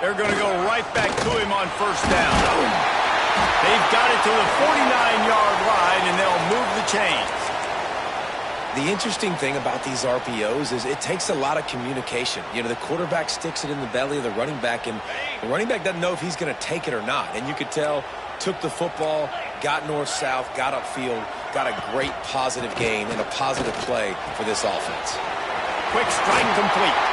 They're going to go right back to him on first down. They've got it to the 49-yard line, and they'll move the chains. The interesting thing about these RPOs is it takes a lot of communication. You know, the quarterback sticks it in the belly of the running back, and the running back doesn't know if he's going to take it or not. And you could tell, took the football, got north-south, got upfield, got a great positive gain and a positive play for this offense. Quick strike complete.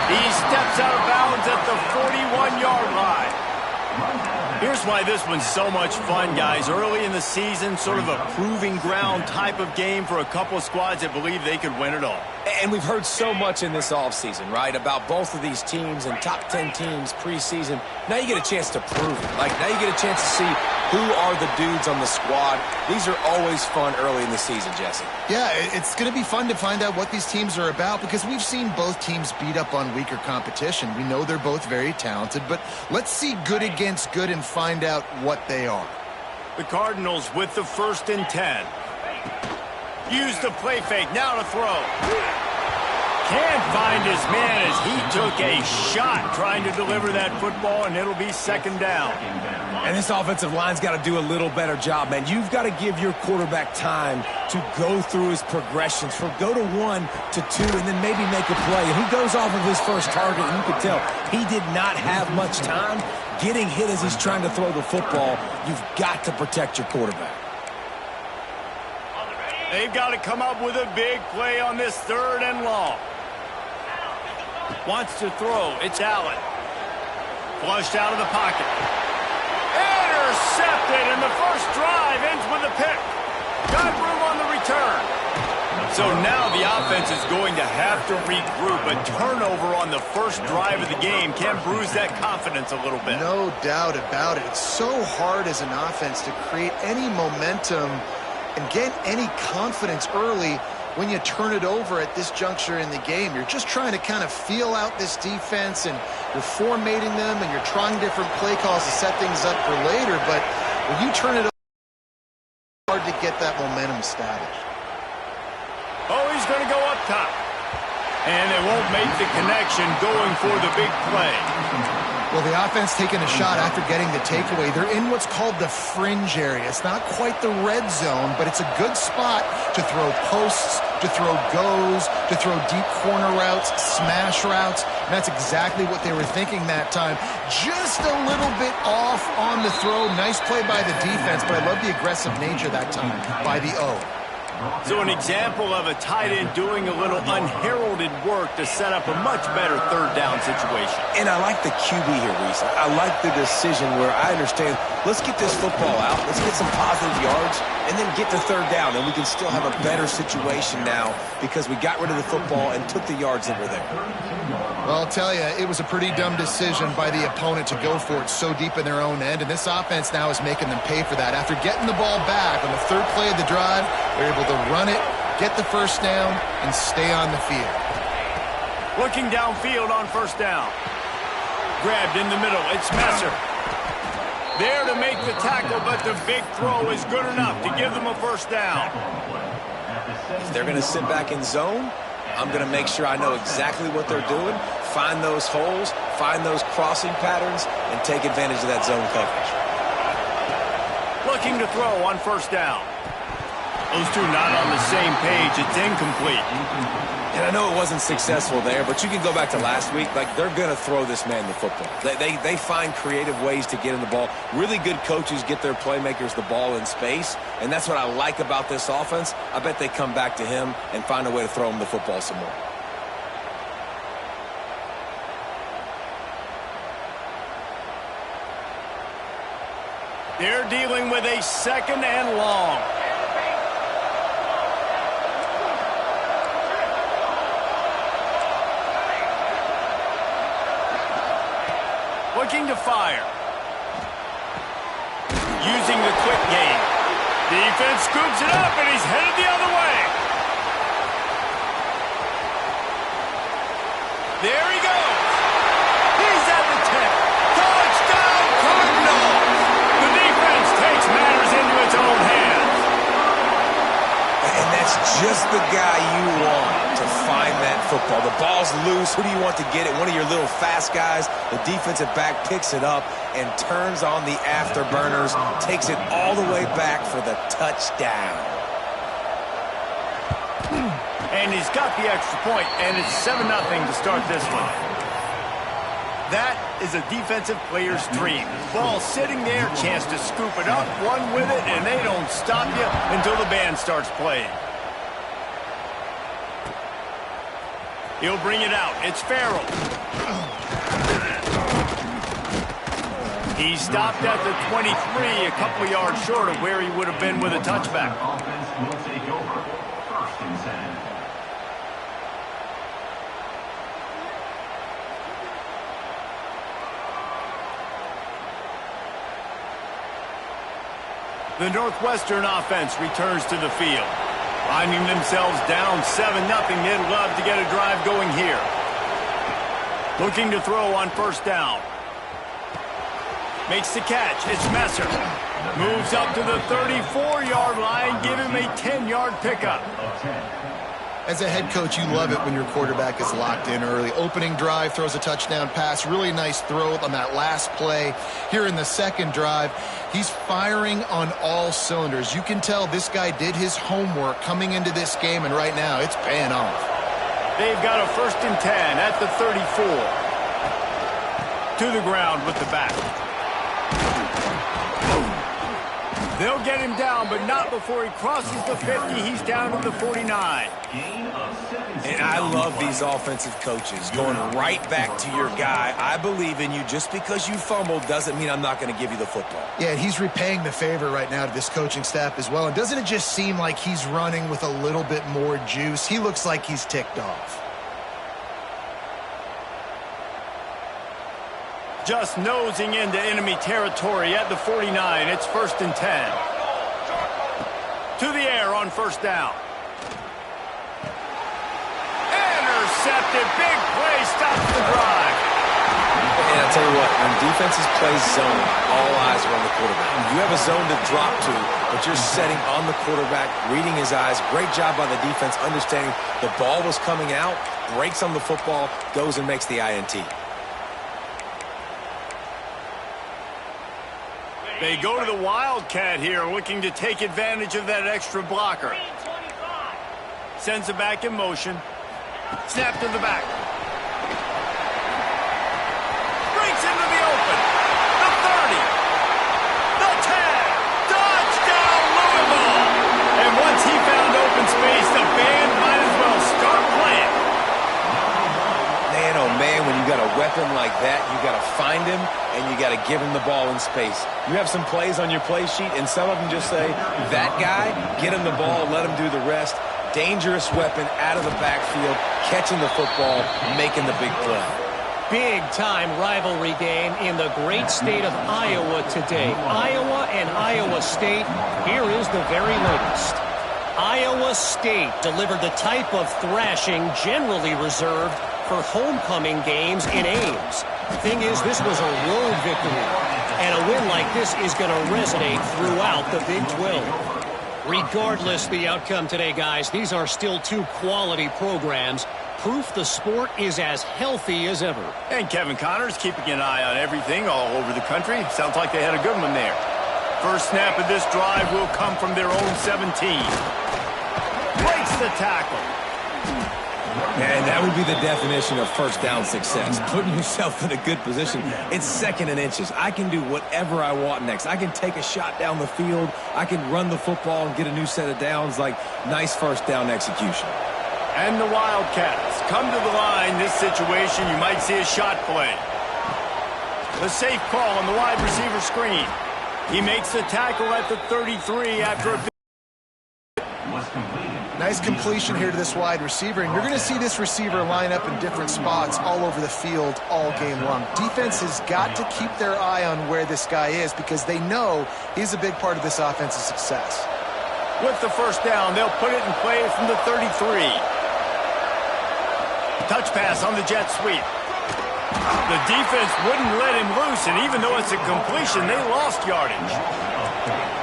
He steps out of bounds at the 41-yard line. Here's why this one's so much fun, guys. Early in the season, sort of a proving ground type of game for a couple of squads that believe they could win it all. And we've heard so much in this offseason, right, about both of these teams and top 10 teams preseason. Now you get a chance to prove it. Like, now you get a chance to see who are the dudes on the squad. These are always fun early in the season, Jesse. Yeah, it's going to be fun to find out what these teams are about because we've seen both teams beat up on weaker competition. We know they're both very talented, but let's see good against good and find out what they are. The Cardinals with the 1st and 10. Use the play fake, now to throw. Can't find his man as he took a shot trying to deliver that football, and it'll be 2nd down. And this offensive line's got to do a little better job, man. You've got to give your quarterback time to go through his progressions, from go to 1 to 2, and then maybe make a play. And he goes off of his first target, and you can tell he did not have much time getting hit as he's trying to throw the football. You've got to protect your quarterback. They've got to come up with a big play on this 3rd and long. Wants to throw. It's Allen. Flushed out of the pocket. Intercepted, and the first drive ends with a pick. Got room on the return. So now the offense is going to have to regroup. A turnover on the first drive of the game can bruise that confidence a little bit. No doubt about it. It's so hard as an offense to create any momentum and get any confidence early when you turn it over at this juncture in the game. You're just trying to kind of feel out this defense, and you're formatting them, and you're trying different play calls to set things up for later. But when you turn it over, it's hard to get that momentum established. Oh, he's going to go up top. And they won't make the connection going for the big play. Well, the offense taking a shot after getting the takeaway. They're in what's called the fringe area. It's not quite the red zone, but it's a good spot to throw posts, to throw goes, to throw deep corner routes, smash routes. And that's exactly what they were thinking that time. Just a little bit off on the throw. Nice play by the defense, but I love the aggressive nature that time by the O. So an example of a tight end doing a little unheralded work to set up a much better 3rd down situation. And I like the QB here, Reese. I like the decision where I understand, let's get this football out, let's get some positive yards, and then get to 3rd down, and we can still have a better situation now because we got rid of the football and took the yards that were there. Well, I'll tell you, it was a pretty dumb decision by the opponent to go for it so deep in their own end, and this offense now is making them pay for that. After getting the ball back on the 3rd play of the drive, they're able to run it, get the 1st down, and stay on the field. Looking downfield on 1st down. Grabbed in the middle. It's Messer. There to make the tackle, but the big throw is good enough to give them a 1st down. If they're going to sit back in zone, I'm going to make sure I know exactly what they're doing, find those holes, find those crossing patterns, and take advantage of that zone coverage. Looking to throw on 1st down. Those two not on the same page. It's incomplete. And I know it wasn't successful there, but you can go back to last week. Like, they're going to throw this man the football. They find creative ways to get in the ball. Really good coaches get their playmakers the ball in space, and that's what I like about this offense. I bet they come back to him and find a way to throw him the football some more. They're dealing with a 2nd and long. Looking to fire. Using the quick game. Defense scoops it up, and he's headed the other way. There he goes. He's at the 10. Touchdown, Cardinals! The defense takes matters into its own hands. And that's just the guy you want to find that football. The ball's loose. Who do you want to get it? One of your little fast guys. The defensive back picks it up and turns on the afterburners, takes it all the way back for the touchdown. And he's got the extra point, and it's 7-0 to start this one. That is a defensive player's dream. Ball sitting there, chance to scoop it up, run with it, and they don't stop you until the band starts playing. He'll bring it out. It's Farrell. He stopped at the 23, a couple yards short of where he would have been with a touchback. Offense will take over. 1st and 10. The Northwestern offense returns to the field. Finding themselves down 7-0, they'd love to get a drive going here. Looking to throw on 1st down. Makes the catch. It's Messer. Moves up to the 34-yard line. Give him a 10-yard pickup. As a head coach, you love it when your quarterback is locked in early. Opening drive, throws a touchdown pass. Really nice throw on that last play. Here in the 2nd drive, he's firing on all cylinders. You can tell this guy did his homework coming into this game, and right now it's paying off. They've got a 1st and 10 at the 34. To the ground with the back. They'll get him down, but not before he crosses the 50. He's down to the 49. And I love these offensive coaches going right back to your guy. I believe in you. Just because you fumbled doesn't mean I'm not going to give you the football. Yeah, he's repaying the favor right now to this coaching staff as well. And doesn't it just seem like he's running with a little bit more juice? He looks like he's ticked off. Just nosing into enemy territory at the 49. It's 1st and 10. To the air on 1st down. Intercepted. Big play. Stops the drive. And I'll tell you what, when defenses play zone, all eyes are on the quarterback. You have a zone to drop to, but you're setting on the quarterback, reading his eyes. Great job by the defense, understanding the ball was coming out, breaks on the football, goes and makes the INT. They go to the Wildcat here, looking to take advantage of that extra blocker. Sends it back in motion. Snap to the back. Breaks into the open. The 30. The 10. Touchdown, Louisville. And once he found open space, the band might as well start playing. Man, oh man, when you got a weapon like that, you got to find him and you got to give him the ball in space. You have some plays on your play sheet, and some of them just say, that guy, get him the ball, let him do the rest. Dangerous weapon out of the backfield, catching the football, making the big play. Big-time rivalry game in the great state of Iowa today. Iowa and Iowa State. Here is the very latest. Iowa State delivered the type of thrashing generally reserved for homecoming games in Ames. Thing is, this was a road victory, and a win like this is going to resonate throughout the Big 12. Regardless the outcome today, guys, these are still 2 quality programs. Proof the sport is as healthy as ever. And Kevin Connors keeping an eye on everything all over the country. Sounds like they had a good one there. First snap of this drive will come from their own 17. Breaks the tackle. And that would be the definition of 1st down success. Putting yourself in a good position. It's 2nd and inches. I can do whatever I want next. I can take a shot down the field. I can run the football and get a new set of downs. Like, nice 1st down execution. And the Wildcats come to the line. This situation, you might see a shot play. The safe call on the wide receiver screen. He makes the tackle at the 33 after a Nice completion here to this wide receiver, and you're going to see this receiver line up in different spots all over the field all game long. Defense has got to keep their eye on where this guy is because they know he's a big part of this offense's success. With the 1st down, they'll put it in play from the 33. Touch pass on the jet sweep. The defense wouldn't let him loose, and even though it's a completion, they lost yardage.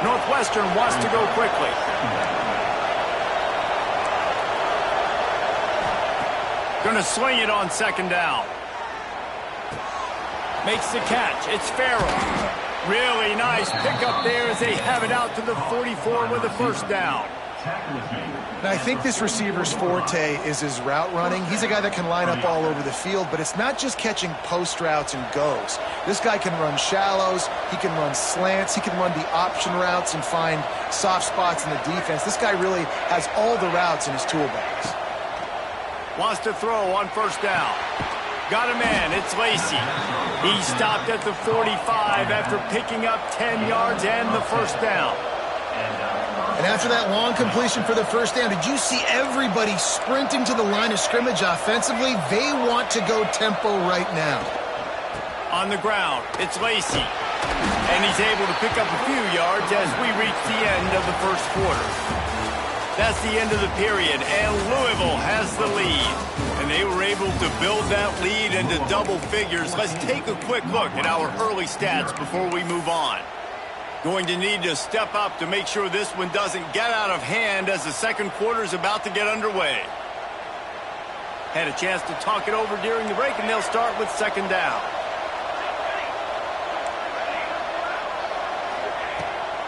Northwestern wants to go quickly. Gonna swing it on second down. Makes the catch. It's Farrell. Really nice pickup there as they have it out to the 44 with a first down. Now, I think this receiver's forte is his route running. He's a guy that can line up all over the field, but it's not just catching post routes and goes. This guy can run shallows, he can run slants, he can run the option routes and find soft spots in the defense. This guy really has all the routes in his toolbox. Wants to throw on first down. Got a man, it's Lacy. He stopped at the 45 after picking up 10 yards and the first down. And after that long completion for the first down, did you see everybody sprinting to the line of scrimmage offensively? They want to go tempo right now. On the ground, it's Lacy. And he's able to pick up a few yards as we reach the end of the first quarter. That's the end of the period, and Louisville has the lead. And they were able to build that lead into double figures. Let's take a quick look at our early stats before we move on. Going to need to step up to make sure this one doesn't get out of hand as the second quarter is about to get underway. Had a chance to talk it over during the break, and they'll start with second down.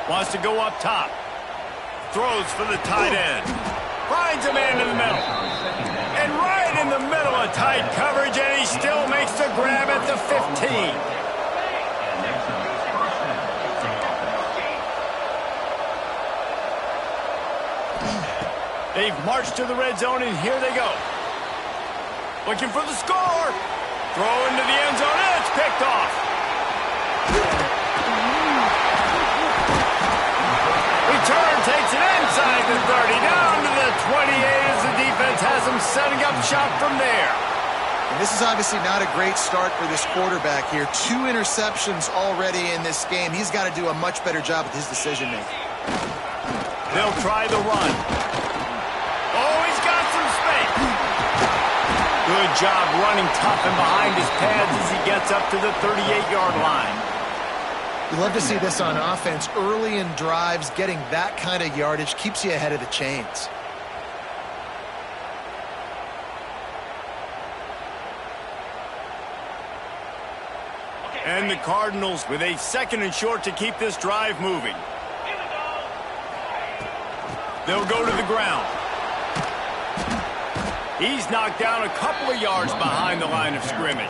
Wants to go up top. Throws for the tight end. Finds a man in the middle. And right in the middle of tight coverage, and he still makes the grab at the 15. They've marched to the red zone, and here they go. Looking for the score. Throw into the end zone, and it's picked off. Return takes it inside the 30, down to the 28 as the defense has them setting up shop from there. And this is obviously not a great start for this quarterback here. 2 interceptions already in this game. He's got to do a much better job with his decision-making. They'll try the run. Oh, he's got some space. Good job running tough and behind his pads as he gets up to the 38-yard line. You love to see this on offense. Early in drives, getting that kind of yardage keeps you ahead of the chains. And the Cardinals with a second and short to keep this drive moving. They'll go to the ground. He's knocked down a couple of yards behind the line of scrimmage.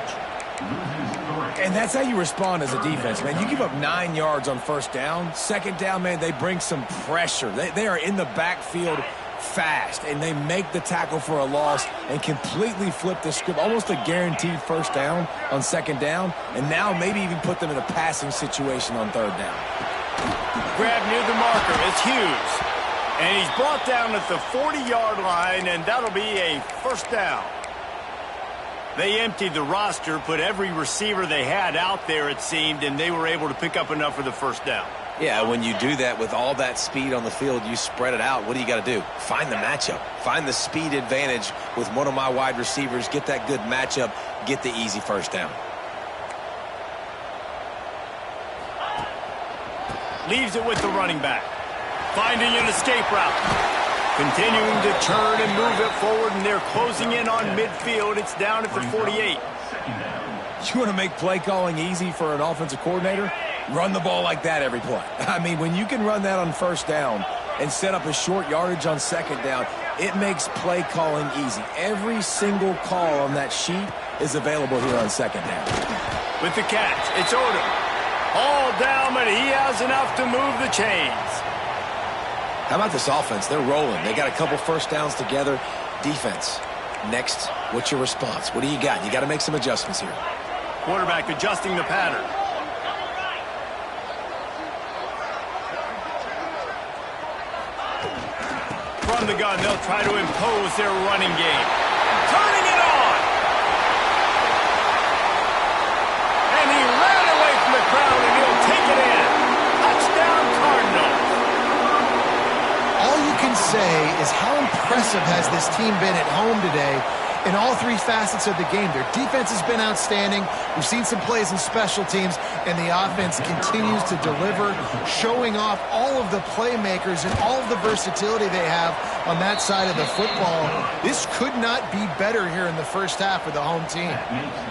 And that's how you respond as a defense, man. You give up 9 yards on first down. Second down, man, they bring some pressure. They are in the backfield fast, and they make the tackle for a loss and completely flip the script. Almost a guaranteed first down on second down, and now maybe even put them in a passing situation on third down. Grab near the marker. It's Hughes. And he's brought down at the 40-yard line, and that'll be a first down. They emptied the roster, put every receiver they had out there, it seemed, and they were able to pick up enough for the first down. Yeah, when you do that with all that speed on the field, you spread it out. What do you got to do? Find the matchup. Find the speed advantage with one of my wide receivers. Get that good matchup. Get the easy first down. Leaves it with the running back. Finding an escape route. Continuing to turn and move it forward, and they're closing in on midfield. It's down at the 48. You want to make play calling easy for an offensive coordinator? Run the ball like that every play. I mean, when you can run that on first down and set up a short yardage on second down, it makes play calling easy. Every single call on that sheet is available here on second down. With the catch, it's Odom. All down, but he has enough to move the chains. How about this offense? They're rolling. They got a couple first downs together. Defense. Next, what's your response? What do you got? You got to make some adjustments here. Quarterback adjusting the pattern. From the gun, they'll try to impose their running game. Turning it on! And he ran away from the crowd, and he'll take it in. Touchdown, Cardinals. All you can say is how impressive has this team been at home today, in all three facets of the game. Their defense has been outstanding. We've seen some plays in special teams, and the offense continues to deliver, showing off all of the playmakers and all of the versatility they have on that side of the football. This could not be better here in the first half for the home team.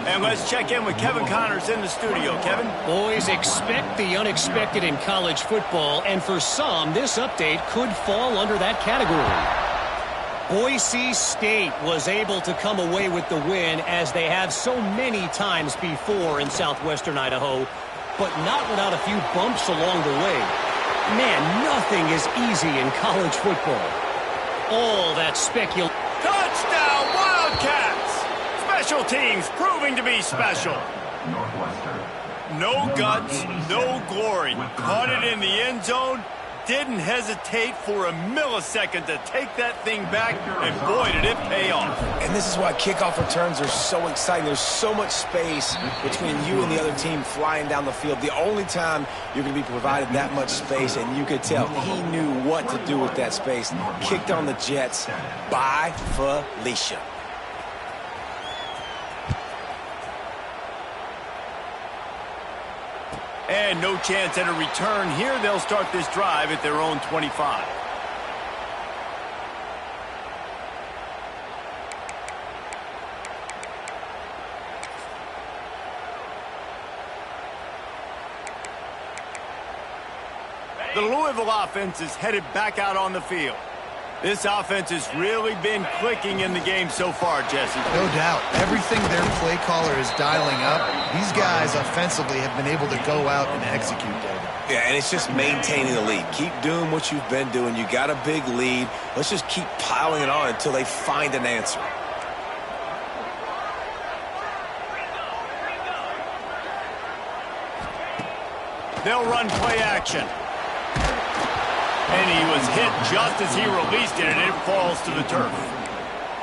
And let's check in with Kevin Connors in the studio. Kevin? Boys, expect the unexpected in college football, and for some, this update could fall under that category. Boise State was able to come away with the win, as they have so many times before in southwestern Idaho, but not without a few bumps along the way. Man, nothing is easy in college football. All that speculation. Touchdown, Wildcats! Special teams proving to be special. No guts, no glory. Caught it in the end zone. Didn't hesitate for a millisecond to take that thing back, and boy, did it pay off. And this is why kickoff returns are so exciting. There's so much space between you and the other team flying down the field. The only time you're going to be provided that much space, and you could tell he knew what to do with that space. Kicked on the Jets. Bye, Felicia. And no chance at a return here. They'll start this drive at their own 25. The Louisville offense is headed back out on the field. This offense has really been clicking in the game so far, Jesse. No doubt. Everything their play caller is dialing up, these guys offensively have been able to go out and execute, David. Yeah, and it's just maintaining the lead. Keep doing what you've been doing. You got a big lead. Let's just keep piling it on until they find an answer. They'll run play action. And he was hit just as he released it, and it falls to the turf.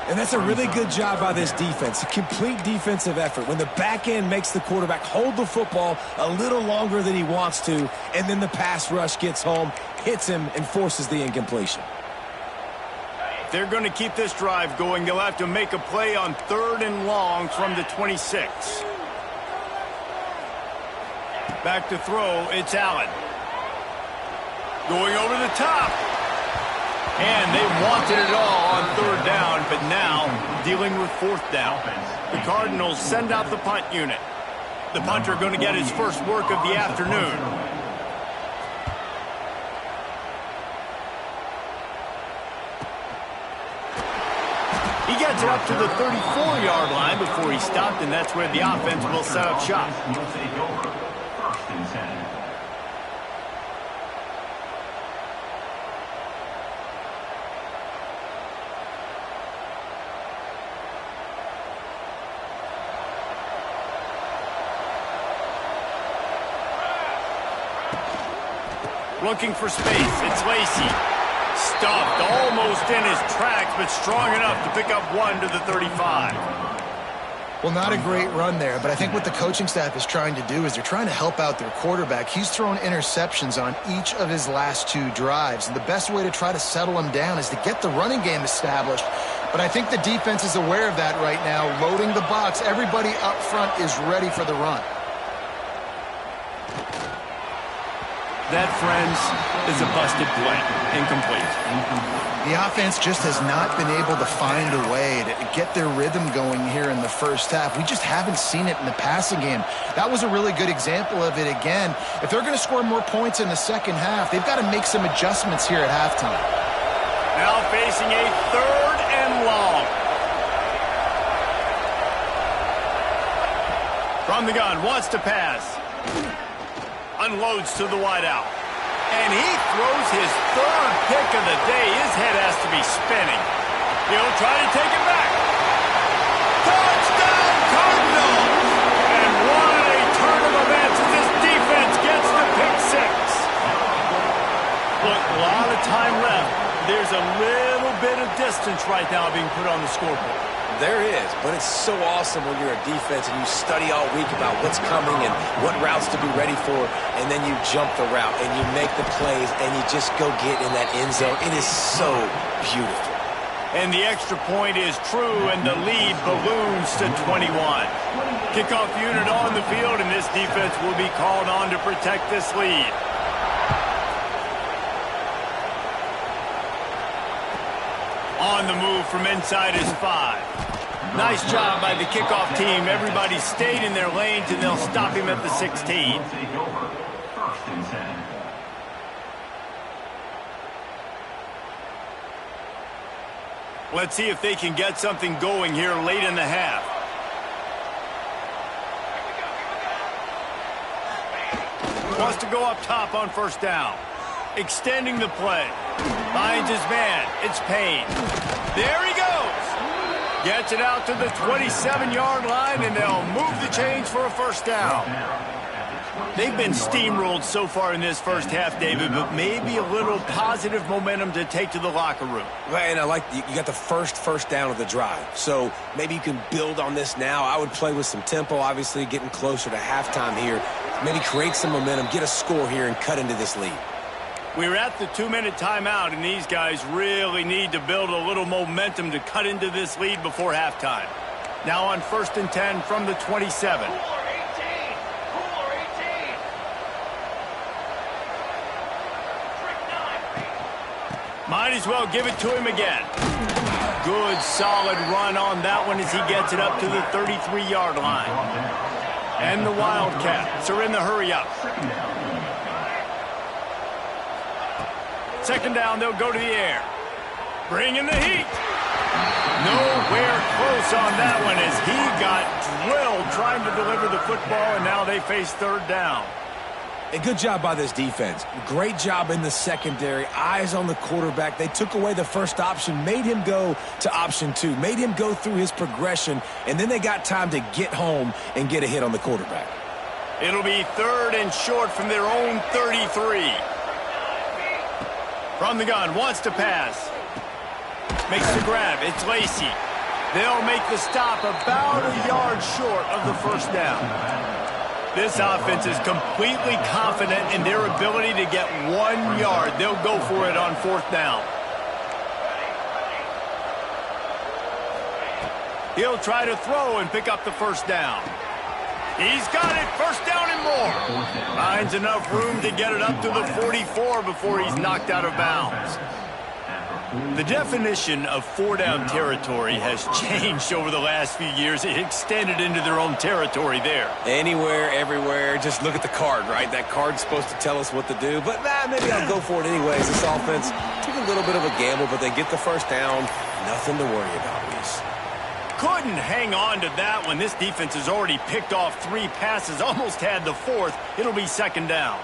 And that's a really good job by this defense. A complete defensive effort. When the back end makes the quarterback hold the football a little longer than he wants to, and then the pass rush gets home, hits him, and forces the incompletion. If they're going to keep this drive going, they'll have to make a play on 3rd and long from the 26. Back to throw, it's Allen. Going over the top. And they wanted it all on 3rd down, but now dealing with 4th down. The Cardinals send out the punt unit. The punter going to get his first work of the afternoon. He gets it up to the 34-yard line before he stopped, and that's where the offense will set up shop. Looking for space, it's Lacey. Stuffed almost in his tracks, but strong enough to pick up 1 to the 35. Well, not a great run there, but I think what the coaching staff is trying to do is they're trying to help out their quarterback. He's thrown interceptions on each of his last 2 drives, and the best way to try to settle him down is to get the running game established. But I think the defense is aware of that right now, loading the box. Everybody up front is ready for the run. That, friends, is a busted play. Incomplete. The offense just has not been able to find a way to get their rhythm going here in the first half. We just haven't seen it in the passing game. That was a really good example of it again. If they're going to score more points in the second half, they've got to make some adjustments here at halftime. Now facing a 3rd and long. From the gun, wants to pass. Unloads to the wideout. And he throws his 3rd pick of the day. His head has to be spinning. He'll try to take it back. Touchdown, Cardinals! And what a turn of events as this defense gets the pick 6. Look, a lot of time left. There's a little bit of distance right now being put on the scoreboard. There is, but it's so awesome when you're a defense and you study all week about what's coming and what routes to be ready for, and then you jump the route and you make the plays and you just go get in that end zone. It is so beautiful. And the extra point is true, and the lead balloons to 21. Kickoff unit on the field, and this defense will be called on to protect this lead. On the move from inside is 5. Nice job by the kickoff team. Everybody stayed in their lanes, and they'll stop him at the 16. First and 10. Let's see if they can get something going here late in the half. Wants to go up top on first down. Extending the play. Finds his man. It's Payne. There he goes. Gets it out to the 27-yard line, and they'll move the chains for a first down. They've been steamrolled so far in this first half, David, but maybe a little positive momentum to take to the locker room. Right, and I like you got the first down of the drive. So maybe you can build on this now. I would play with some tempo, obviously getting closer to halftime here. Maybe create some momentum, get a score here, and cut into this lead. We're at the 2-minute timeout, and these guys really need to build a little momentum to cut into this lead before halftime. Now on 1st and 10 from the 27. Might as well give it to him again. Good, solid run on that one as he gets it up to the 33-yard line. And the Wildcats are in the hurry-up. Second down, they'll go to the air. Bring in the heat. Nowhere close on that one as he got drilled trying to deliver the football, and now they face third down. A good job by this defense. Great job in the secondary. Eyes on the quarterback. They took away the first option, made him go to option 2, made him go through his progression, and then they got time to get home and get a hit on the quarterback. It'll be 3rd and short from their own 33. From the gun, wants to pass. Makes the grab. It's Lacey. They'll make the stop about a yard short of the first down. This offense is completely confident in their ability to get 1 yard. They'll go for it on 4th down. He'll try to throw and pick up the first down. He's got it. First down and more. Finds enough room to get it up to the 44 before he's knocked out of bounds. The definition of 4-down territory has changed over the last few years. It extended into their own territory there. Anywhere, everywhere, just look at the card, right? That card's supposed to tell us what to do, but maybe I'll go for it anyways. This offense took a little bit of a gamble, but they get the first down. Nothing to worry about, Reese. Couldn't hang on to that one. This defense has already picked off 3 passes, almost had the 4th. It'll be second down.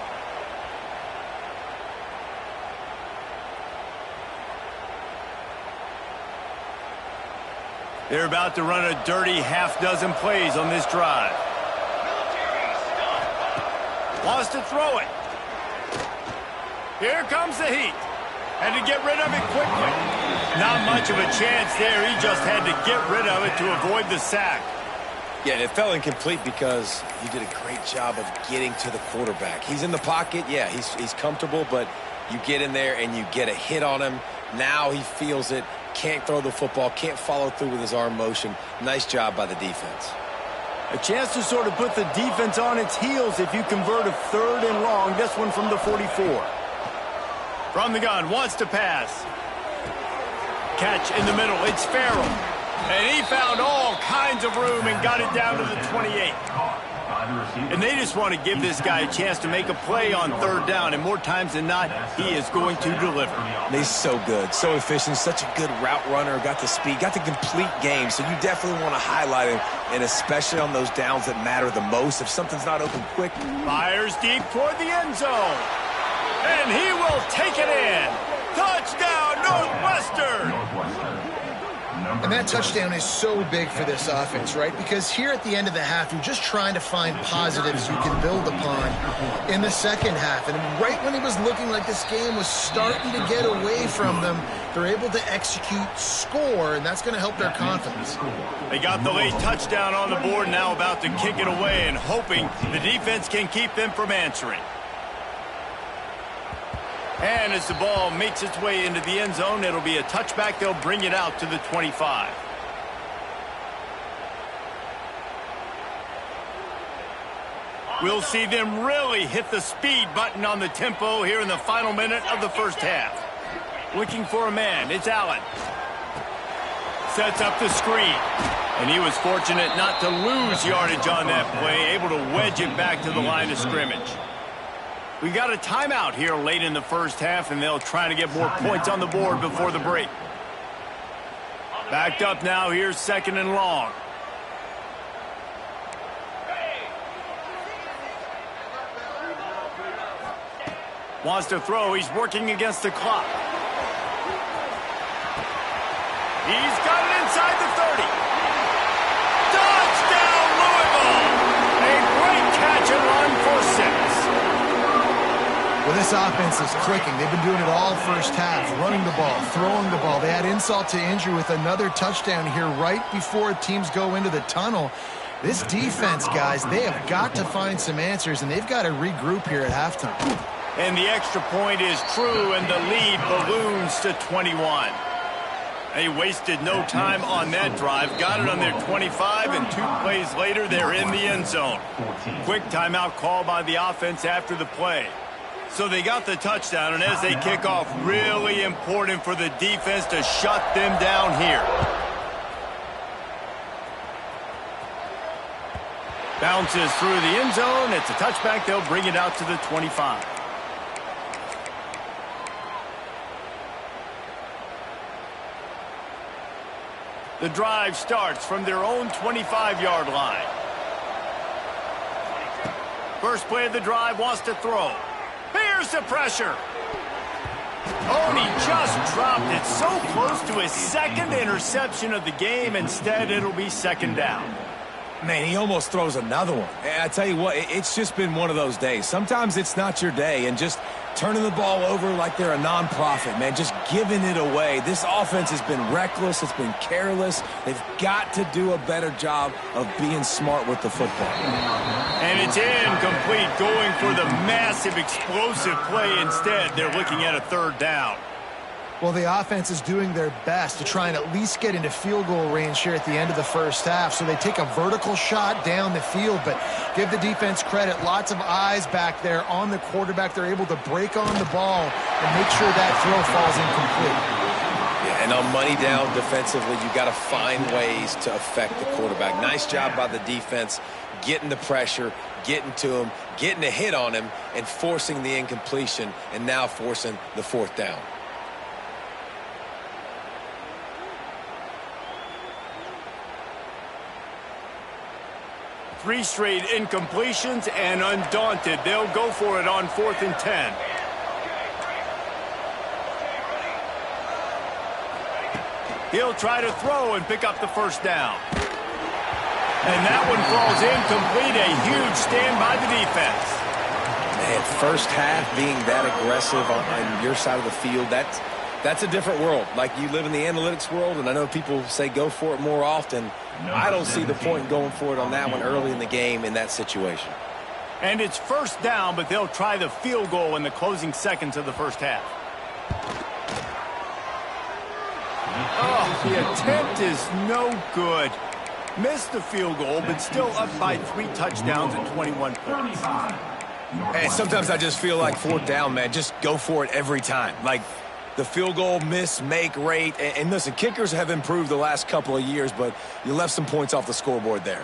They're about to run a dirty half-dozen plays on this drive. Wants to throw it. Here comes the heat. Had to get rid of it quickly. Not much of a chance there. He just had to get rid of it to avoid the sack. Yeah, it fell incomplete because he did a great job of getting to the quarterback. He's in the pocket. Yeah, he's comfortable, but you get in there and you get a hit on him. Now he feels it. Can't throw the football, can't follow through with his arm motion. Nice job by the defense. A chance to sort of put the defense on its heels if you convert a 3rd and long. This one from the 44. From the gun, wants to pass. Catch in the middle, it's Farrell. And he found all kinds of room and got it down to the 28. And they just want to give this guy a chance to make a play on 3rd down, and more times than not, he is going to deliver. He's so good, so efficient, such a good route runner, got the speed, got the complete game, so you definitely want to highlight him, and especially on those downs that matter the most. If something's not open quick. Fires deep toward the end zone. And he will take it in. Touchdown, Northwestern! And that touchdown is so big for this offense, right? Because here at the end of the half, you're just trying to find positives you can build upon in the second half. And right when it was looking like this game was starting to get away from them, they're able to execute, score, and that's going to help their confidence. They got the late touchdown on the board, now about to kick it away and hoping the defense can keep them from answering. And as the ball makes its way into the end zone, it'll be a touchback. They'll bring it out to the 25. We'll see them really hit the speed button on the tempo here in the final minute of the first half. Looking for a man, it's Allen. Sets up the screen. And he was fortunate not to lose yardage on that play, able to wedge it back to the line of scrimmage. We got a timeout here late in the first half, and they'll try to get more points on the board before the break. Backed up now, here's 2nd and long. Wants to throw, he's working against the clock. He's got it inside the 30. Touchdown, Louisville! A great catch and run for 6. Well, this offense is clicking. They've been doing it all first half, running the ball, throwing the ball. They had insult to injury with another touchdown here right before teams go into the tunnel. This defense, guys, they have got to find some answers, and they've got to regroup here at halftime. And the extra point is true, and the lead balloons to 21. They wasted no time on that drive. Got it on their 25, and 2 plays later, they're in the end zone. Quick timeout call by the offense after the play. So they got the touchdown, and as they kick off, really important for the defense to shut them down here. Bounces through the end zone. It's a touchback. They'll bring it out to the 25. The drive starts from their own 25-yard line. First play of the drive, wants to throw. Here's the pressure. Oh, and he just dropped it so close to his 2nd interception of the game. Instead, it'll be 2nd down. Man, he almost throws another one. And I tell you what, it's just been one of those days. Sometimes it's not your day, and just turning the ball over like they're a nonprofit, man, just giving it away. This offense has been reckless. It's been careless. They've got to do a better job of being smart with the football. And it's incomplete, going for the massive, explosive play instead. They're looking at a 3rd down. Well, the offense is doing their best to try and at least get into field goal range here at the end of the first half. So they take a vertical shot down the field, but give the defense credit. Lots of eyes back there on the quarterback. They're able to break on the ball and make sure that throw falls incomplete. Yeah, and on money down defensively, you got to find ways to affect the quarterback. Nice job by the defense, getting the pressure, getting to him, getting a hit on him, and forcing the incompletion, and now forcing the 4th down. Three straight incompletions, and undaunted, they'll go for it on 4th and 10. He'll try to throw and pick up the 1st down. And that one falls incomplete. A huge stand by the defense. Man, first half being that aggressive on your side of the field, that's a different world. Like, you live in the analytics world, and I know people say go for it more often. I don't see the point in going for it on that one early in the game in that situation. And it's 1st down, but they'll try the field goal in the closing seconds of the first half. Oh, the attempt is no good. Missed the field goal, but still up by 3 touchdowns and 21 points. And sometimes I just feel like 4th down, man, just go for it every time. Like, the field goal miss-make rate. And listen, kickers have improved the last couple of years, but you left some points off the scoreboard there.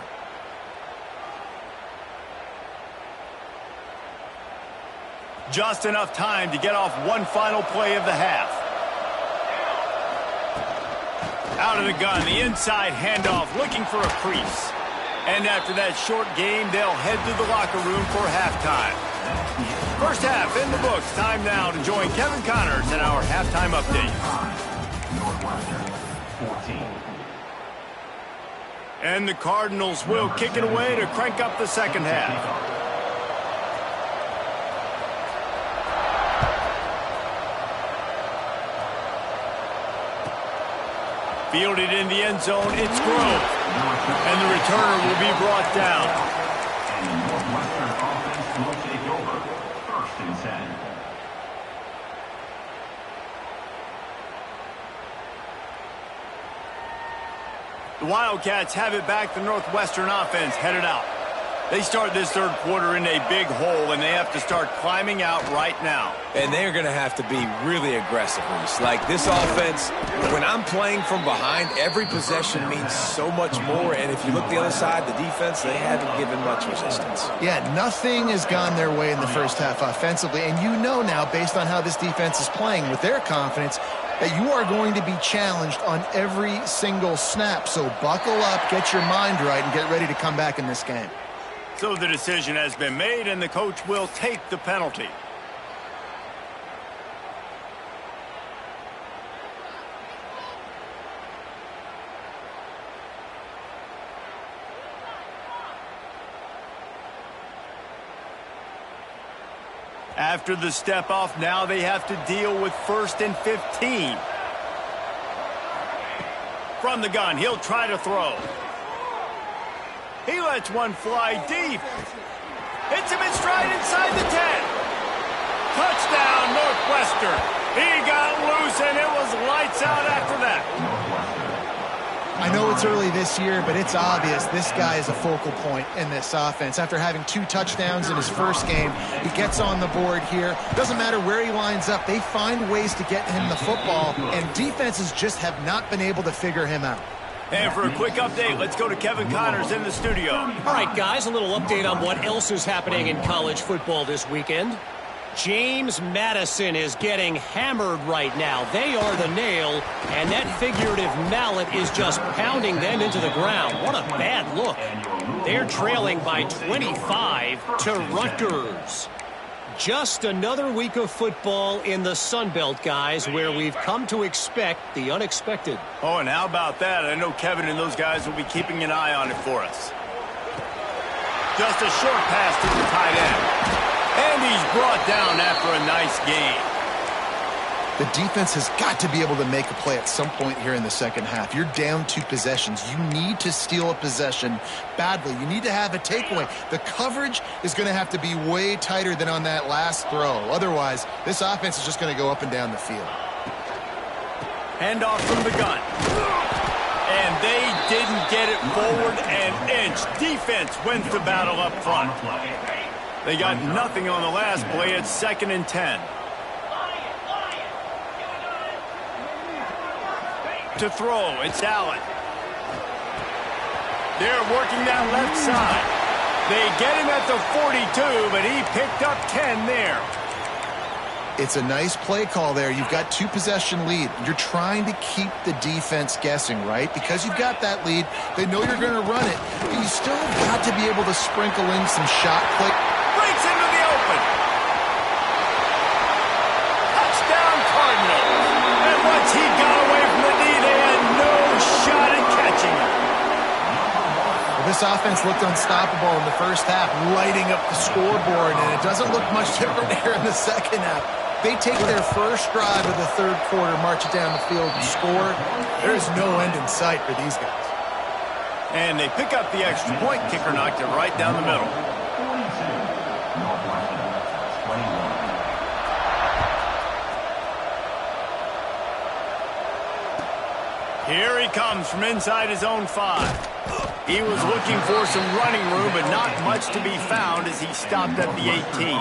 Just enough time to get off one final play of the half. Out of the gun, the inside handoff, looking for a crease. And after that short game, they'll head to the locker room for halftime. First half in the books. Time now to join Kevin Connors in our halftime update. And the Cardinals will kick it away to crank up the second half. Fielded in the end zone, it's Grove. And the returner will be brought down. And the Northwestern offense will take over. 1st and 10. The Wildcats have it back. The Northwestern offense headed out. They start this third quarter in a big hole, and they have to start climbing out right now. And they're going to have to be really aggressive, Reese. Like this offense, when I'm playing from behind, every possession means so much more. And if you look the other side, the defense, they haven't given much resistance. Yeah, nothing has gone their way in the first half offensively. And you know now, based on how this defense is playing with their confidence, that you are going to be challenged on every single snap. So buckle up, get your mind right, and get ready to come back in this game. So the decision has been made, and the coach will take the penalty. After the step off, now they have to deal with 1st and 15. From the gun, he'll try to throw. He lets one fly deep. Hits him in stride inside the 10. Touchdown, Northwestern. He got loose, and it was lights out after that. I know it's early this year, but it's obvious this guy is a focal point in this offense. After having 2 touchdowns in his first game, he gets on the board here. Doesn't matter where he lines up, they find ways to get him the football, and defenses just have not been able to figure him out. And for a quick update, let's go to Kevin Connors in the studio. All right, guys, a little update on what else is happening in college football this weekend. James Madison is getting hammered right now. They are the nail, and that figurative mallet is just pounding them into the ground. What a bad look. They're trailing by 25 to Rutgers. Just another week of football in the Sun Belt, guys, where we've come to expect the unexpected. Oh, and how about that? I know Kevin and those guys will be keeping an eye on it for us. Just a short pass to the tight end. And he's brought down after a nice game. The defense has got to be able to make a play at some point here in the second half. You're down 2 possessions. You need to steal a possession badly. You need to have a takeaway. The coverage is going to have to be way tighter than on that last throw. Otherwise, this offense is just going to go up and down the field. Handoff from the gun. And they didn't get it forward an inch. Defense wins the battle up front. They got nothing on the last play. It's 2nd and 10. To throw, it's Allen. They're working that left side. They get him at the 42, but he picked up 10 there. It's a nice play call there. You've got 2 possession lead. You're trying to keep the defense guessing, right? Because you've got that lead, they know you're going to run it. But you still got to be able to sprinkle in some shot play. Breaks into the open. Touchdown, Cardinals. And once he got away from the D, they had no shot at catching him. Well, this offense looked unstoppable in the first half, lighting up the scoreboard, and it doesn't look much different here in the second half. They take their first drive of the third quarter, march it down the field, and score. There is no end in sight for these guys. And they pick up the extra point. Kicker knocked it right down the middle. Here he comes from inside his own 5. He was looking for some running room, but not much to be found as he stopped at the 18.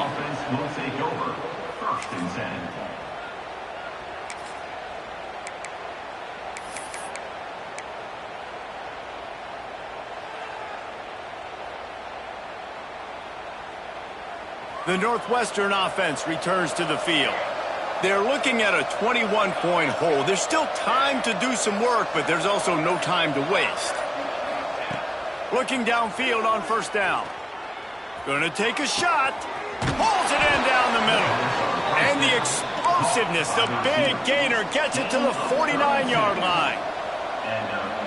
The Northwestern offense returns to the field. They're looking at a 21-point hole. There's still time to do some work, but there's also no time to waste. Looking downfield on 1st down. Gonna take a shot. Pulls it in down the middle. And the explosiveness, the big gainer, gets it to the 49-yard line.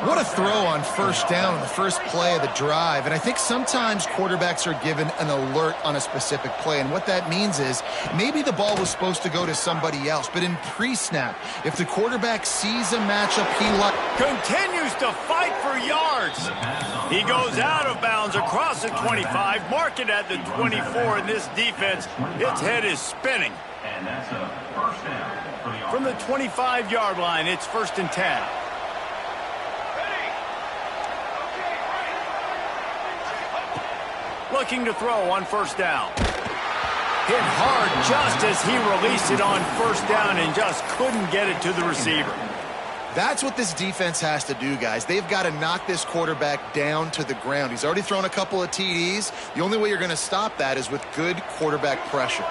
What a throw on 1st down, the first play of the drive. And I think sometimes quarterbacks are given an alert on a specific play. And what that means is maybe the ball was supposed to go to somebody else. But in pre-snap, if the quarterback sees a matchup he likes, continues to fight for yards. He goes out of bounds across the 25, mark it at the 24, and this defense, its head is spinning. And that's a 1st down. From the 25-yard line, it's 1st and 10. Looking to throw on first down. Hit hard just as he released it on first down and just couldn't get it to the receiver. That's what this defense has to do, guys. They've got to knock this quarterback down to the ground. He's already thrown a couple of TDs. The only way you're going to stop that is with good quarterback pressure.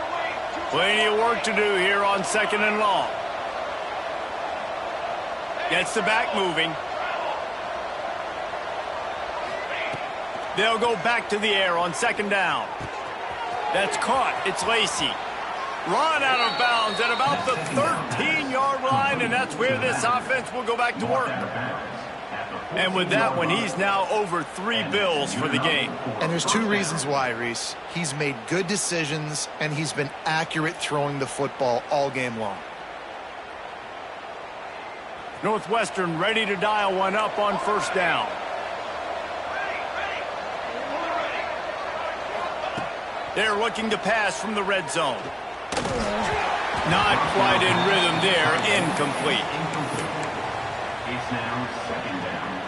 Plenty of work to do here on 2nd and long. Gets the back moving. They'll go back to the air on 2nd down. That's caught. It's Lacy. Run out of bounds at about the 13-yard line, and that's where this offense will go back to work. And with that one, he's now over 3 bills for the game. And there's 2 reasons why, Reese. He's made good decisions, and he's been accurate throwing the football all game long. Northwestern ready to dial one up on first down. They're looking to pass from the red zone. Not quite in rhythm there. Incomplete. It's now 2nd down.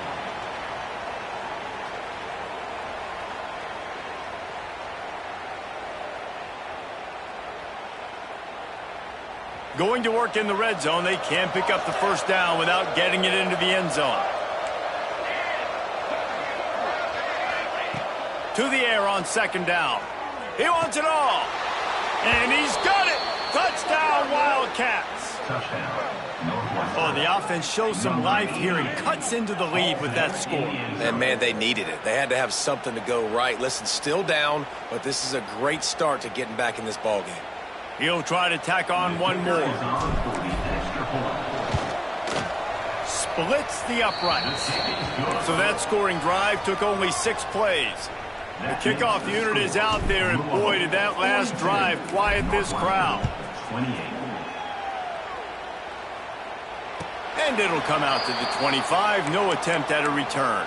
Going to work in the red zone. They can't pick up the first down without getting it into the end zone. To the air on 2nd down. He wants it all. And he's got it. Touchdown, Wildcats. Oh, the offense shows some life here and cuts into the lead with that score. And, man, they needed it. They had to have something to go right. Listen, still down, but this is a great start to getting back in this ballgame. He'll try to tack on one more. Splits the uprights. So that scoring drive took only 6 plays. The kickoff unit is out there, and boy, did that last drive quiet this crowd. And it'll come out to the 25. No attempt at a return.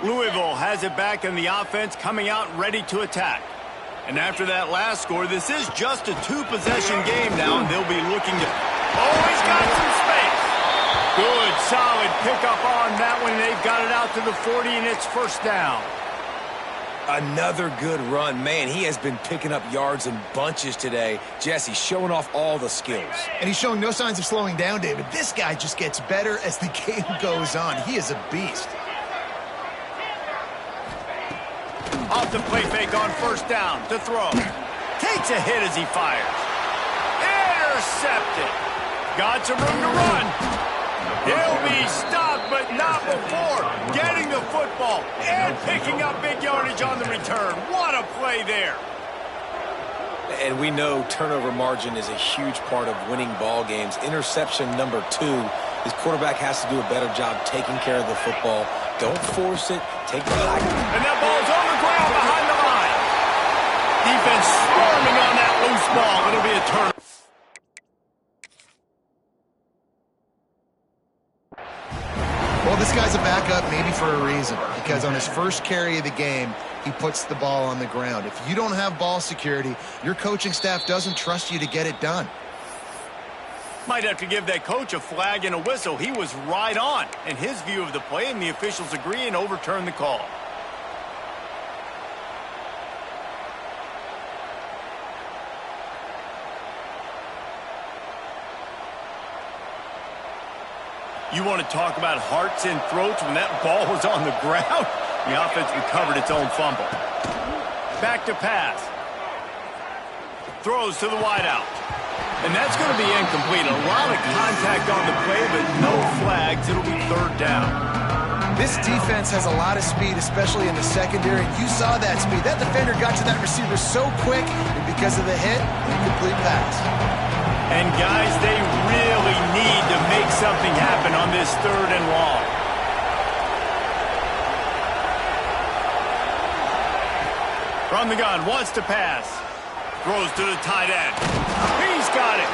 Louisville has it back, and the offense coming out ready to attack. And after that last score, this is just a 2-possession game now, and they'll be looking to... Oh, he's got some space. Good, solid pickup on that one. They've got it out to the 40, and it's first down. Another good run. Man, he has been picking up yards in bunches today. Jesse showing off all the skills. And he's showing no signs of slowing down, David. This guy just gets better as the game goes on. He is a beast. Off the play fake on first down to throw. Takes a hit as he fires. Intercepted. Got some room to run. He'll be stopped, but not before getting the football and picking up big yardage on the return. What a play there. And we know turnover margin is a huge part of winning ball games. Interception number 2. His quarterback has to do a better job taking care of the football. Don't force it. Take the high. And that ball's on the ground behind the line. Defense swarming on that loose ball. It'll be a turnover. Well, this guy's a backup maybe for a reason, because on his first carry of the game, he puts the ball on the ground. If you don't have ball security, your coaching staff doesn't trust you to get it done. Might have to give that coach a flag and a whistle. He was right on in his view of the play, and the officials agree and overturn the call. You want to talk about hearts and throats when that ball was on the ground? The offense recovered its own fumble. Back to pass. Throws to the wideout. And that's going to be incomplete. A lot of contact on the play, but no flags. It'll be third down. This defense has a lot of speed, especially in the secondary. You saw that speed. That defender got to that receiver so quick, and because of the hit, incomplete pass. And, guys, they really need to make something happen on this 3rd and long. From the gun, wants to pass. Throws to the tight end. He's got it.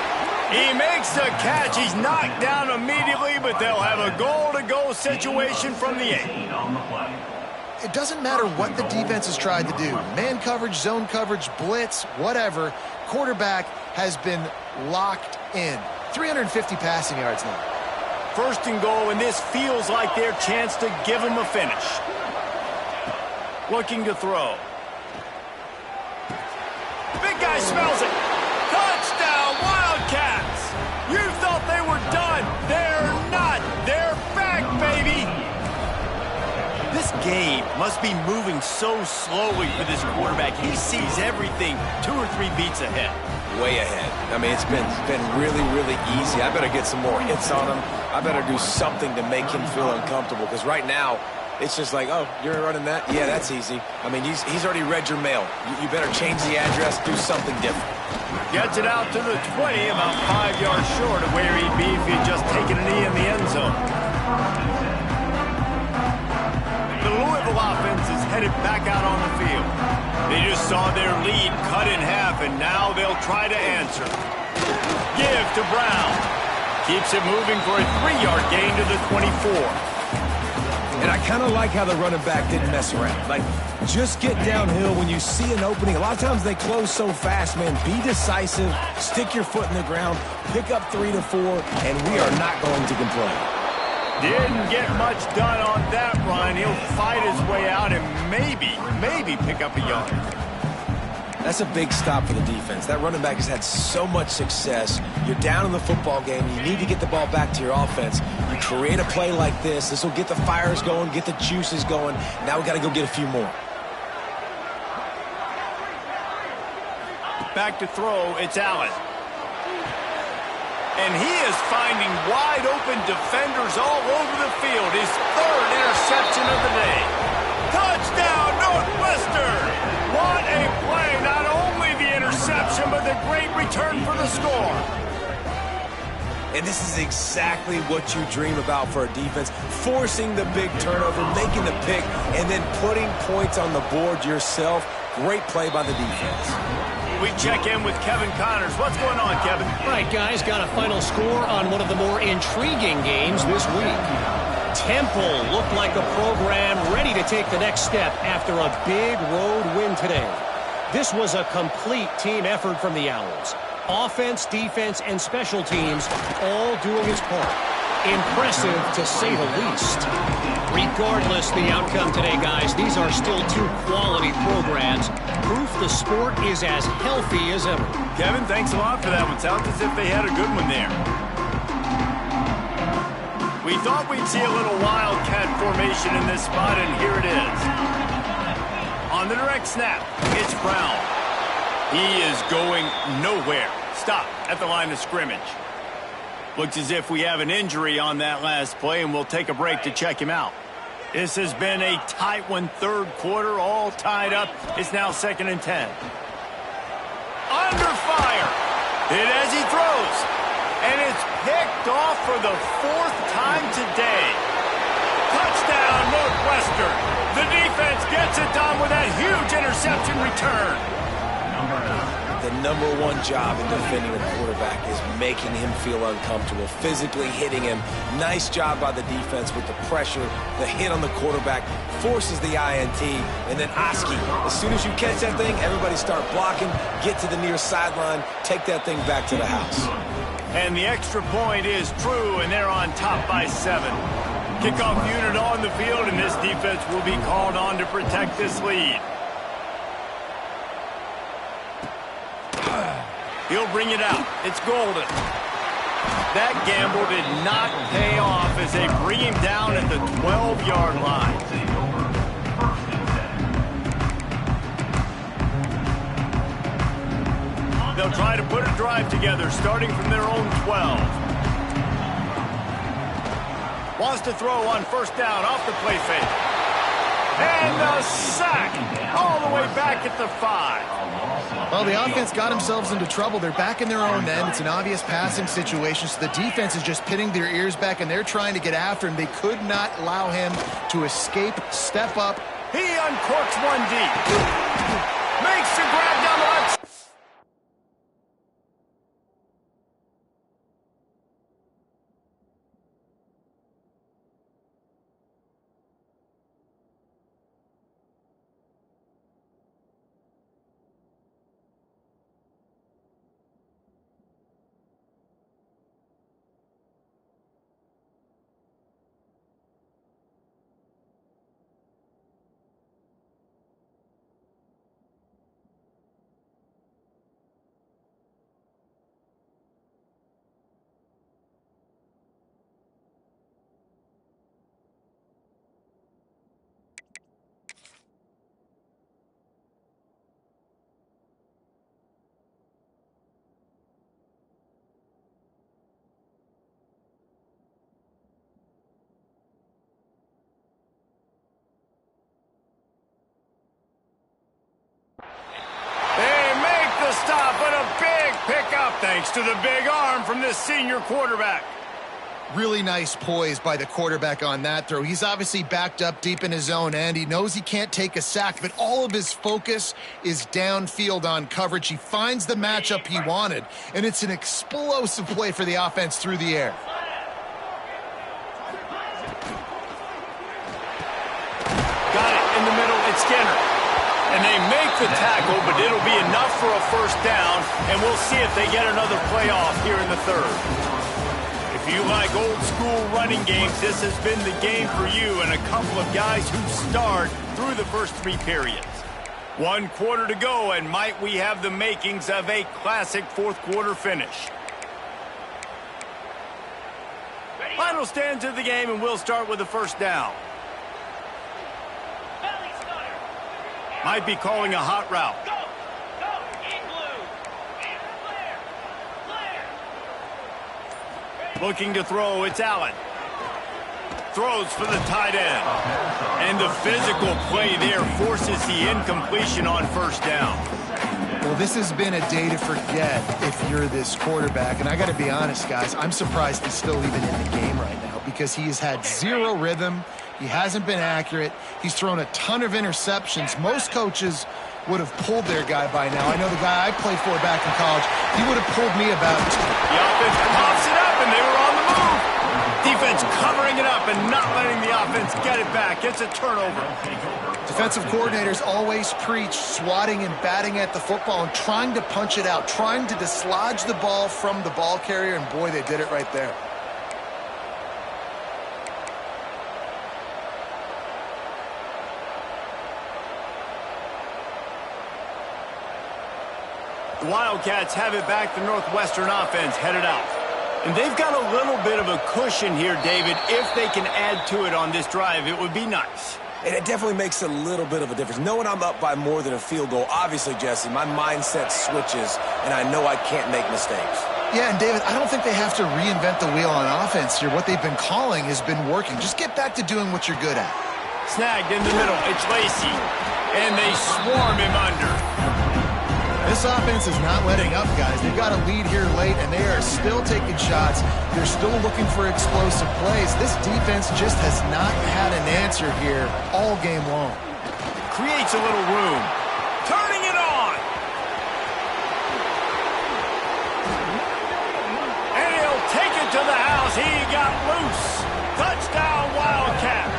He makes the catch. He's knocked down immediately, but they'll have a goal-to-go situation from the 8. it doesn't matter what the defense has tried to do. Man coverage, zone coverage, blitz, whatever. Quarterback has been locked in. 350 passing yards now. First and goal, and this feels like their chance to give them a finish. Looking to throw. Big guy smells it. Touchdown, Wildcats! You thought they were done. They're not. They're back, baby! This game must be moving so slowly for this quarterback. He sees everything 2 or 3 beats ahead. Way ahead. I mean, it's been really, really easy. I better get some more hits on him. I better do something to make him feel uncomfortable, because right now, it's just like, oh, you're running that? Yeah, that's easy. I mean, he's already read your mail. You better change the address, do something different. Gets it out to the 20, about 5 yards short of where he'd be if he'd just taken a knee in the end zone. The Louisville offense is headed back out on the field. They just saw their lead cut in half, and now they'll try to answer. Give to Brown. Keeps it moving for a 3-yard gain to the 24. And I kind of like how the running back didn't mess around. Like, just get downhill when you see an opening. A lot of times they close so fast, man. Be decisive, stick your foot in the ground, pick up 3 to 4, and we are not going to complain. Didn't get much done on that run. He'll fight his way out and maybe pick up a yard. That's a big stop for the defense. That running back has had so much success. You're down in the football game. You need to get the ball back to your offense. You create a play like this. This will get the fires going, get the juices going. Now we got to go get a few more. Back to throw, it's Allen. And he is finding wide open defenders all over the field. His 3rd interception of the day. Touchdown, Northwestern! What a play! Not only the interception, but the great return for the score. And this is exactly what you dream about for a defense. Forcing the big turnover, making the pick, and then putting points on the board yourself. Great play by the defense. We check in with Kevin Connors. What's going on, Kevin? All right, guys, got a final score on one of the more intriguing games this week. Temple looked like a program ready to take the next step after a big road win today. This was a complete team effort from the Owls. Offense, defense, and special teams all doing its part. Impressive, to say the least. Regardless the outcome today, guys, these are still 2 quality programs. Proof the sport is as healthy as ever. Kevin, thanks a lot for that one. Sounds as if they had a good one there. We thought we'd see a little Wildcat formation in this spot, and here it is. On the direct snap, it's Brown. He is going nowhere. Stop at the line of scrimmage. Looks as if we have an injury on that last play, and we'll take a break to check him out. This has been a tight one, 3rd quarter, all tied up. It's now 2nd and 10. Under fire. Hit as he throws. And it's picked off for the 4th time today. Touchdown, Northwestern. The defense gets it done with that huge interception return. The number 1 job in defending a quarterback is making him feel uncomfortable, physically hitting him. Nice job by the defense with the pressure, the hit on the quarterback, forces the INT, and then Oski. As soon as you catch that thing, everybody start blocking, get to the near sideline, take that thing back to the house. And the extra point is true, and they're on top by 7. Kickoff unit on the field, and this defense will be called on to protect this lead. He'll bring it out. It's Golden. That gamble did not pay off as they bring him down at the 12-yard line. They'll try to put a drive together, starting from their own 12. Wants to throw on 1st down off the play fake. And the sack all the way back at the 5. Well, the offense got themselves into trouble. They're back in their own end. It's an obvious passing situation, so the defense is just pinning their ears back, and they're trying to get after him. They could not allow him to escape, step up. He uncorks one deep. Makes the grab down the left. stop, but a big pickup thanks to the big arm from this senior quarterback. Really nice poise by the quarterback on that throw. He's obviously backed up deep in his own end. He knows he can't take a sack, but all of his focus is downfield on coverage. He finds the matchup he wanted, and it's an explosive play for the offense through the air. Got it in the middle. It's Skinner. And they make the tackle, but it'll be enough for a first down, and we'll see if they get another playoff here in the third. If you like old-school running games, this has been the game for you and a couple of guys who starred through the first 3 periods. 1 quarter to go, and might we have the makings of a classic fourth-quarter finish. Final stands of the game, and we'll start with the first down. Might be calling a hot route. Looking to throw, it's Allen. Throws for the tight end. And the physical play there forces the incompletion on first down. Well, this has been a day to forget if you're this quarterback. And I got to be honest, guys, I'm surprised he's still even in the game right now because he has had 0 rhythm. He hasn't been accurate. He's thrown a ton of interceptions. Most coaches would have pulled their guy by now. I know the guy I played for back in college, he would have pulled me about 2. The offense pops it up, and they were on the move. Defense covering it up and not letting the offense get it back. It's a turnover. Defensive coordinators always preach swatting and batting at the football and trying to punch it out, trying to dislodge the ball from the ball carrier, and boy, they did it right there. The Wildcats have it back. The Northwestern offense headed out. And they've got a little bit of a cushion here, David. If they can add to it on this drive, it would be nice. And it definitely makes a little bit of a difference. Knowing I'm up by more than a field goal, obviously, Jesse, my mindset switches, and I know I can't make mistakes. Yeah, and David, I don't think they have to reinvent the wheel on offense here. What they've been calling has been working. Just get back to doing what you're good at. Snagged in the middle. It's Lacey. And they swarm him under. This offense is not letting up, guys. They've got a lead here late, and they are still taking shots. They're still looking for explosive plays. This defense just has not had an answer here all game long. Creates a little room. Turning it on. And he'll take it to the house. He got loose. Touchdown, Wildcats.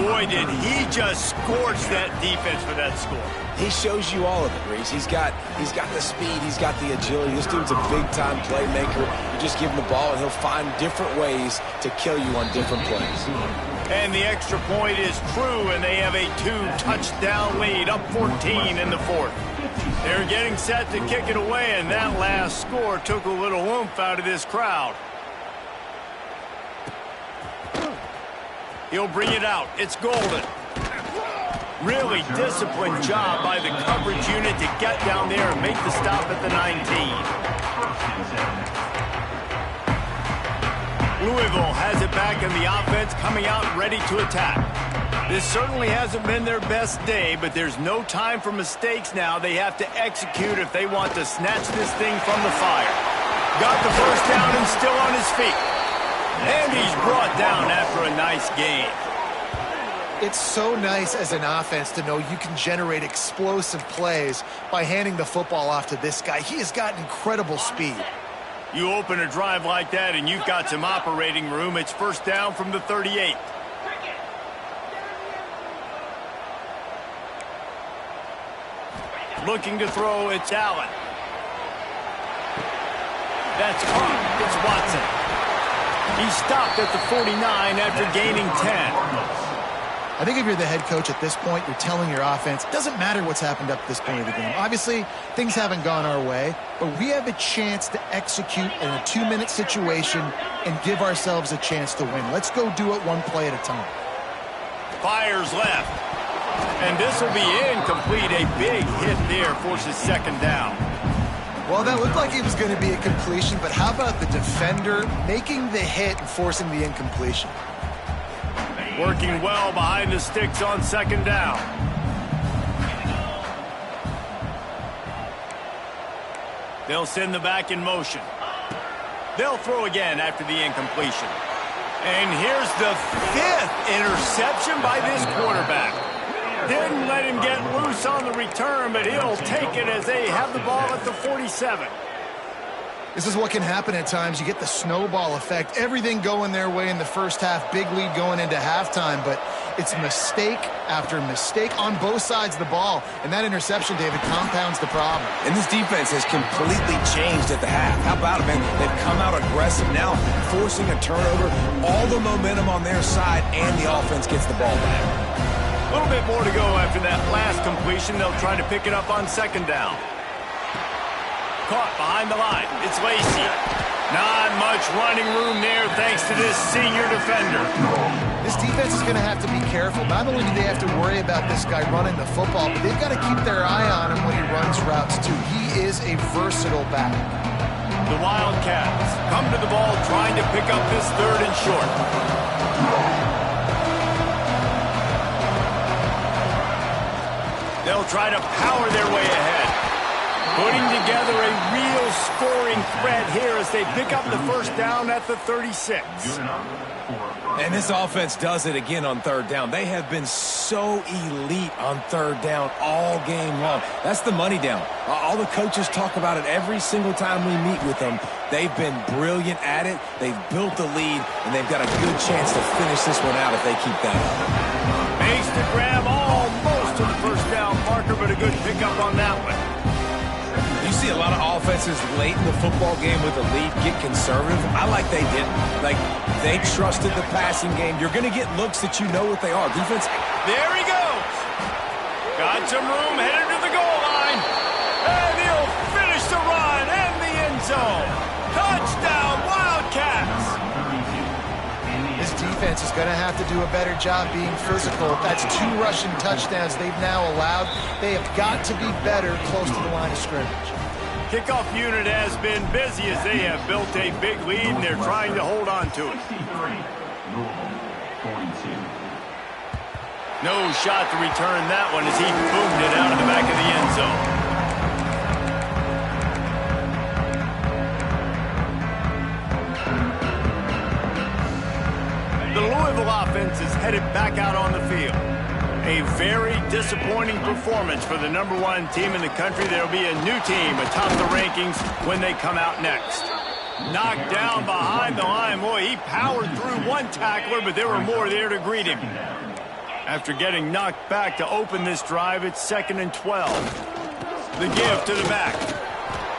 Boy, did he just scorch that defense for that score. He shows you all of it, Reese. He's got the speed. He's got the agility. This dude's a big-time playmaker. You just give him the ball, and he'll find different ways to kill you on different plays. And the extra point is true, and they have a 2-touchdown lead, up 14 in the fourth. They're getting set to kick it away, and that last score took a little oomph out of this crowd. He'll bring it out. It's Golden. Really disciplined job by the coverage unit to get down there and make the stop at the 19. Louisville has it back, and the offense coming out ready to attack. This certainly hasn't been their best day, but there's no time for mistakes now. They have to execute if they want to snatch this thing from the fire. Got the first down and still on his feet. And he's brought down after a nice game. It's so nice as an offense to know you can generate explosive plays by handing the football off to this guy. He has got incredible speed. You open a drive like that and you've got some operating room. It's first down from the 38. Looking to throw, it's Allen. That's caught. It's Watson. He stopped at the 49 after gaining 10. I think if you're the head coach at this point, you're telling your offense, it doesn't matter what's happened up to this point of the game. Obviously, things haven't gone our way, but we have a chance to execute in a 2-minute situation and give ourselves a chance to win. Let's go do it one play at a time. Fires left. And this will be incomplete. A big hit there forces second down. Well, that looked like it was going to be a completion, but how about the defender making the hit and forcing the incompletion? Working well behind the sticks on second down. They'll send the back in motion. They'll throw again after the incompletion. And here's the 5th interception by this quarterback. Didn't let him get loose on the return, but he'll take it as they have the ball at the 47. This is what can happen at times. You get the snowball effect. Everything going their way in the first half. Big lead going into halftime, but it's mistake after mistake on both sides of the ball. And that interception, David, compounds the problem. And this defense has completely changed at the half. How about it, man? They've come out aggressive now, forcing a turnover. All the momentum on their side, and the offense gets the ball back. A little bit more to go after that last completion. They'll try to pick it up on 2nd down. Caught behind the line. It's Lacey. Not much running room there thanks to this senior defender. This defense is going to have to be careful. Not only do they have to worry about this guy running the football, but they've got to keep their eye on him when he runs routes too. He is a versatile back. The Wildcats come to the ball trying to pick up this 3rd and short. They'll try to power their way ahead. Putting together a real scoring threat here as they pick up the 1st down at the 36. And this offense does it again on 3rd down. They have been so elite on 3rd down all game long. That's the money down. All the coaches talk about it every single time we meet with them. They've been brilliant at it. They've built the lead, and they've got a good chance to finish this one out if they keep that up. Makes the grab almost to the 1st down marker, but a good pickup on that one. You see a lot of offenses late in the football game with a lead get conservative. I like they didn't. Like, they trusted the passing game. You're going to get looks that you know what they are. Defense. There he goes. Got some room, headed to the goal line. And he'll finish the run and the end zone. Touchdown, Wildcats. This defense is going to have to do a better job being physical. That's 2 rushing touchdowns they've now allowed. They have got to be better close to the line of scrimmage. Kickoff unit has been busy as they have built a big lead, and they're trying to hold on to it. No shot to return that one as he boomed it out of the back of the end zone. The Louisville offense is headed back out on the field. A very disappointing performance for the #1 team in the country. There will be a new team atop the rankings when they come out next. Knocked down behind the line. Boy, he powered through one tackler, but there were more there to greet him. After getting knocked back to open this drive, it's 2nd and 12. The give to the back.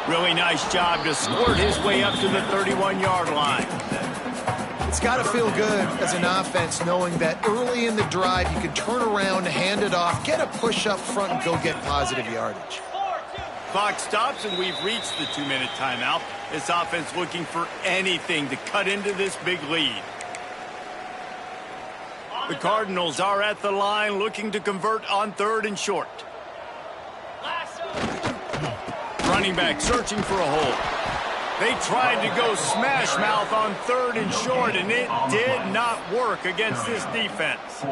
Really nice job to squirt his way up to the 31-yard line. It's got to feel good as an offense knowing that early in the drive you can turn around, hand it off, get a push up front, and go get positive yardage. Clock stops, and we've reached the 2-minute timeout. This offense looking for anything to cut into this big lead. The Cardinals are at the line looking to convert on 3rd and short. Running back searching for a hole. They tried to go smash mouth on 3rd and short, and it did not work against this defense.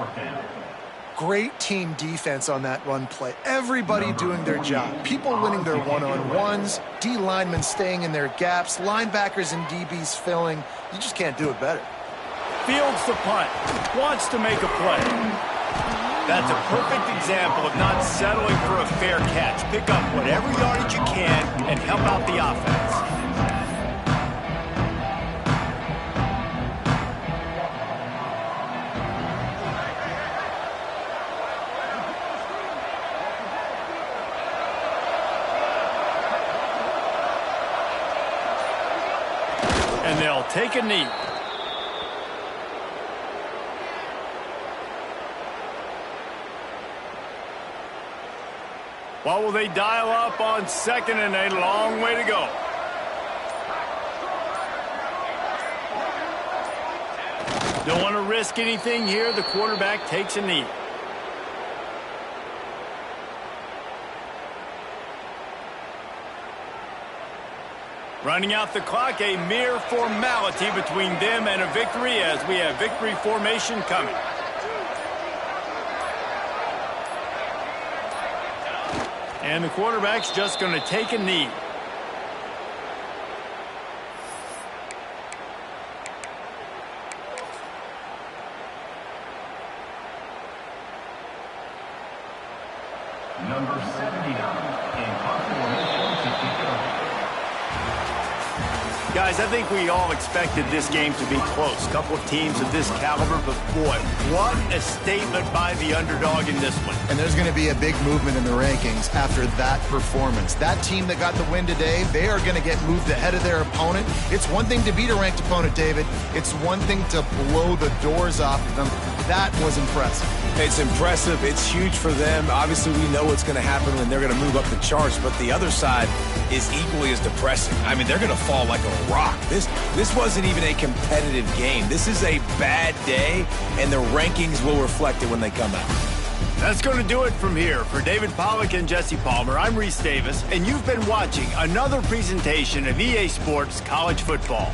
Great team defense on that run play. Everybody doing their job. People winning their one-on-ones, D linemen staying in their gaps, linebackers and DBs filling. You just can't do it better. Fields the punt. Wants to make a play. That's a perfect example of not settling for a fair catch. Pick up whatever yardage you can and help out the offense. And they'll take a knee. What will they dial up on 2nd and a long way to go? Don't want to risk anything here. The quarterback takes a knee. Running out the clock, a mere formality between them and a victory as we have victory formation coming. And the quarterback's just going to take a knee. Number 79, in possible to kick it off. Guys, I think we all expected this game to be close. A couple of teams of this caliber, but boy, what a statement by the underdog in this one. And there's going to be a big movement in the rankings after that performance. That team that got the win today, they are going to get moved ahead of their opponent. It's one thing to beat a ranked opponent, David. It's one thing to blow the doors off of them. That was impressive. It's impressive. It's huge for them. Obviously, we know what's going to happen when they're going to move up the charts, but the other side is equally as depressing. I mean, they're going to fall like a rock. This wasn't even a competitive game. This is a bad day, and the rankings will reflect it when they come out. That's going to do it from here. For David Pollack and Jesse Palmer, I'm Reese Davis, and you've been watching another presentation of EA Sports College Football.